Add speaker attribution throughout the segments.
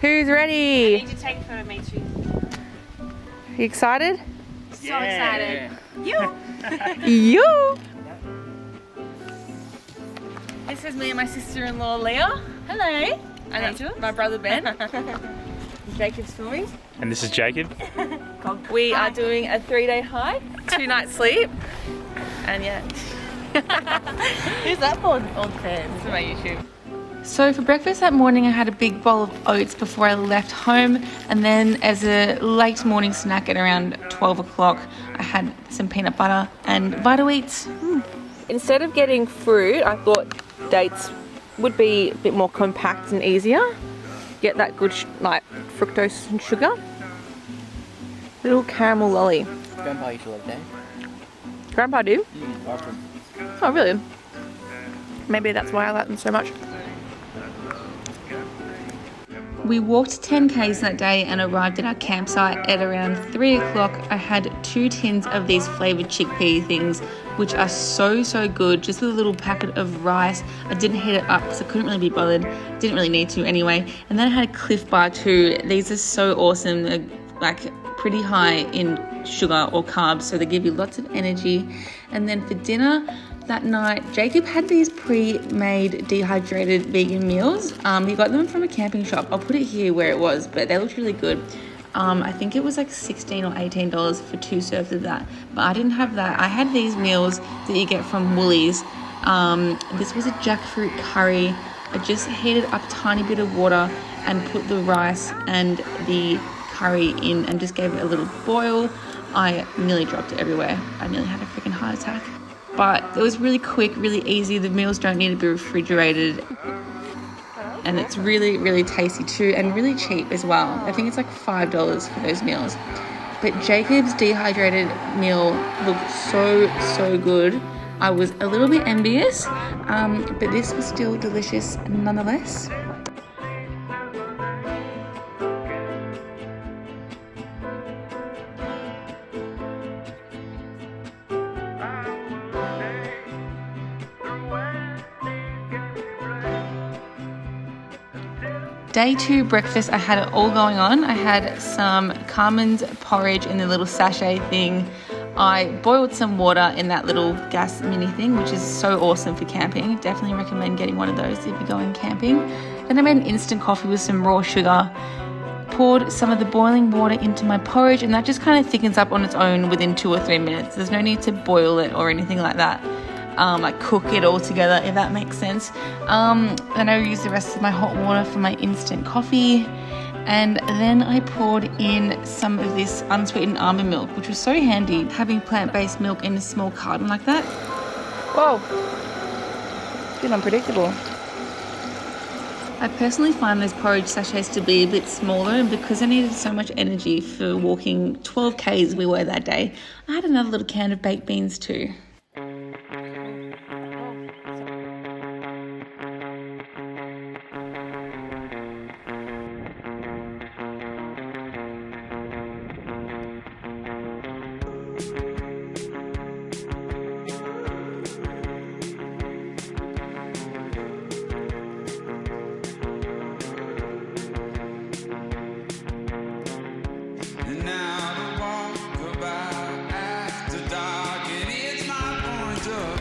Speaker 1: Who's ready?
Speaker 2: I need to take a photo of me too.
Speaker 1: You excited?
Speaker 2: So excited. You.
Speaker 1: You.
Speaker 2: This is me and my sister-in-law Leah. Hello. And that's my brother Ben. Jacob's filming.
Speaker 3: And this is Jacob.
Speaker 2: We are doing a 3-day hike, 2 nights sleep, and yeah. Who's that for? Old fans for my YouTube.
Speaker 1: So for breakfast that morning I had a big bowl of oats before I left home, and then as a late morning snack at around 12 o'clock I had some peanut butter and Vita-Weats. Instead of getting fruit, I thought dates would be a bit more compact and easier. Get that good like fructose and sugar. Little caramel lolly.
Speaker 4: Grandpa used to love that.
Speaker 1: Grandpa do?
Speaker 4: Awesome.
Speaker 1: Oh really? Maybe that's why I like them so much. We walked 10 k's that day and arrived at our campsite at around 3 o'clock. I had 2 tins of these flavoured chickpea things, which are so good. Just with a little packet of rice. I didn't heat it up because I couldn't really be bothered. Didn't really need to anyway. And then I had a Cliff Bar too. These are so awesome. They're like pretty high in sugar or carbs, so they give you lots of energy. And then for dinner that night, Jacob had these pre-made dehydrated vegan meals. He got them from a camping shop. I'll put it here where it was, but they looked really good. I think it was like $16 or $18 for 2 serves of that, but I didn't have that. I had these meals that you get from Woolies. This was a jackfruit curry. I just heated up a tiny bit of water and put the rice and the curry in and just gave it a little boil. I nearly dropped it everywhere. I nearly had a freaking heart attack. But it was really quick, really easy. The meals don't need to be refrigerated. And it's really tasty too, and really cheap as well. I think it's like $5 for those meals. But Jacob's dehydrated meal looked so good. I was a little bit envious, but this was still delicious nonetheless. Day 2 breakfast, I had it all going on. I had some Carmen's porridge in the little sachet thing. I boiled some water in that little gas mini thing, which is so awesome for camping. Definitely recommend getting one of those if you're going camping. Then I made an instant coffee with some raw sugar. Poured some of the boiling water into my porridge, and that just kind of thickens up on its own within 2 or 3 minutes. There's no need to boil it or anything like that. Like cook it all together, if that makes sense. Then I used the rest of my hot water for my instant coffee, and then I poured in some of this unsweetened almond milk, which was so handy, having plant-based milk in a small carton like that. Whoa, it's a bit unpredictable. I personally find those porridge sachets to be a bit smaller, and because I needed so much energy for walking 12 k's we were that day, I had another little can of baked beans too.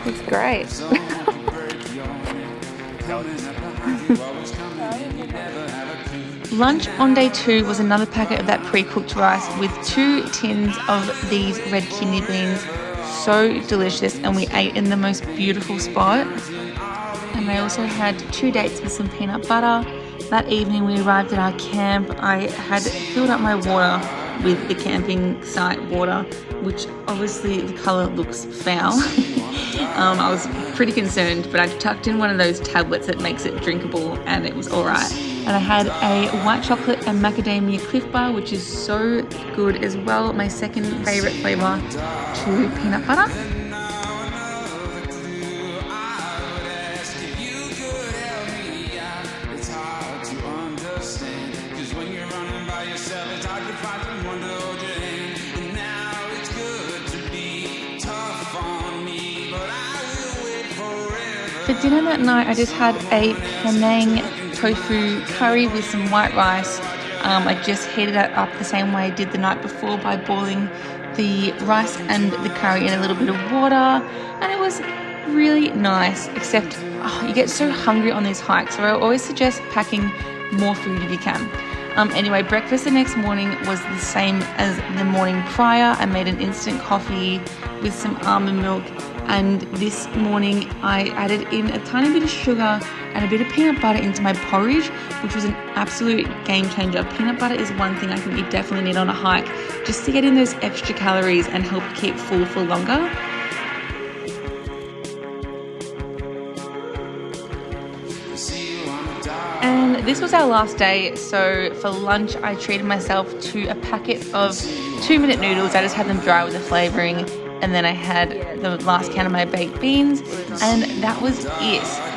Speaker 1: It's great. Lunch on day 2 was another packet of that pre-cooked rice with 2 tins of these red kidney beans. So delicious, and we ate in the most beautiful spot. And I also had 2 dates with some peanut butter. That evening we arrived at our camp. I had filled up my water with the camping site water, which obviously the colour looks foul. I was pretty concerned, but I tucked in one of those tablets that makes it drinkable, and it was alright. And I had a white chocolate and macadamia Cliff Bar, which is so good as well. My second favourite flavour to peanut butter. For dinner that night, I just had a Penang tofu curry with some white rice, I just heated it up the same way I did the night before by boiling the rice and the curry in a little bit of water, and it was really nice, except you get so hungry on these hikes, so I always suggest packing more food if you can. Anyway, breakfast the next morning was the same as the morning prior. I made an instant coffee with some almond milk, and this morning I added in a tiny bit of sugar and a bit of peanut butter into my porridge, which was an absolute game changer. Peanut butter is one thing I think you definitely need on a hike, just to get in those extra calories and help you keep full for longer. And this was our last day, so for lunch I treated myself to a packet of 2-minute noodles. I just had them dry with the flavouring, and then I had the last can of my baked beans, and that was it.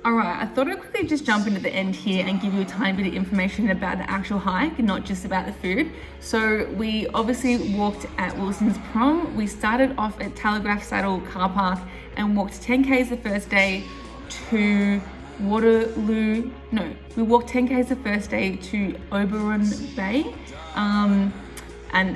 Speaker 1: Alright, I thought I'd quickly just jump into the end here and give you a tiny bit of information about the actual hike, not just about the food. So we obviously walked at Wilsons Prom. We started off at Telegraph Saddle car park and walked 10k's the first day to Waterloo. No, we walked 10k's the first day to Oberon Bay. And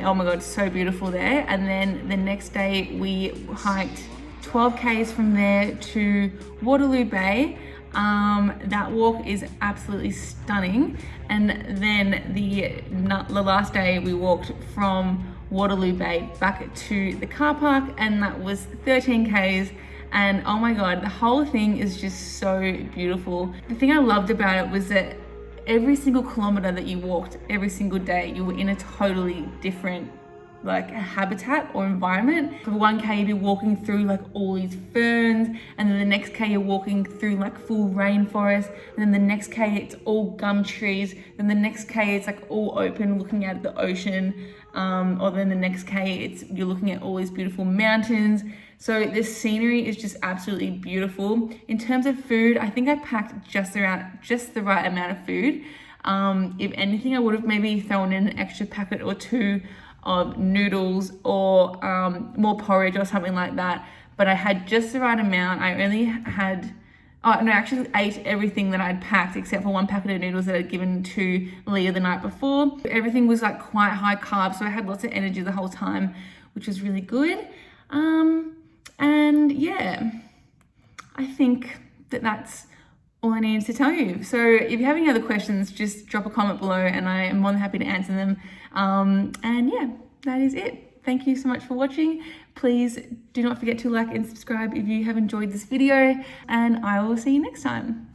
Speaker 1: oh my god, so beautiful there. And then the next day we hiked 12k's from there to Waterloo Bay. That walk is absolutely stunning. And then the last day we walked from Waterloo Bay back to the car park, and that was 13k's. And oh my god, the whole thing is just so beautiful. The thing I loved about it was that every single kilometer that you walked every single day, you were in a totally different like a habitat or environment. For 1k you'd be walking through like all these ferns, and then the next k you're walking through like full rainforest, and then the next k it's all gum trees, then the next k it's like all open looking at the ocean, or then the next k you're looking at all these beautiful mountains. So this scenery is just absolutely beautiful. In terms of food, I think I packed just the right amount of food. If anything, I would have maybe thrown in an extra packet or two of noodles or more porridge or something like that, but I had just the right amount. I only had, I actually ate everything that I'd packed except for one packet of noodles that I'd given to Leah the night before. Everything was like quite high carb, so I had lots of energy the whole time, which was really good. And yeah, I think that's all I needed to tell you. So if you have any other questions, just drop a comment below and I am more than happy to answer them. And yeah, that is it. Thank you so much for watching. Please do not forget to like and subscribe if you have enjoyed this video, and I will see you next time.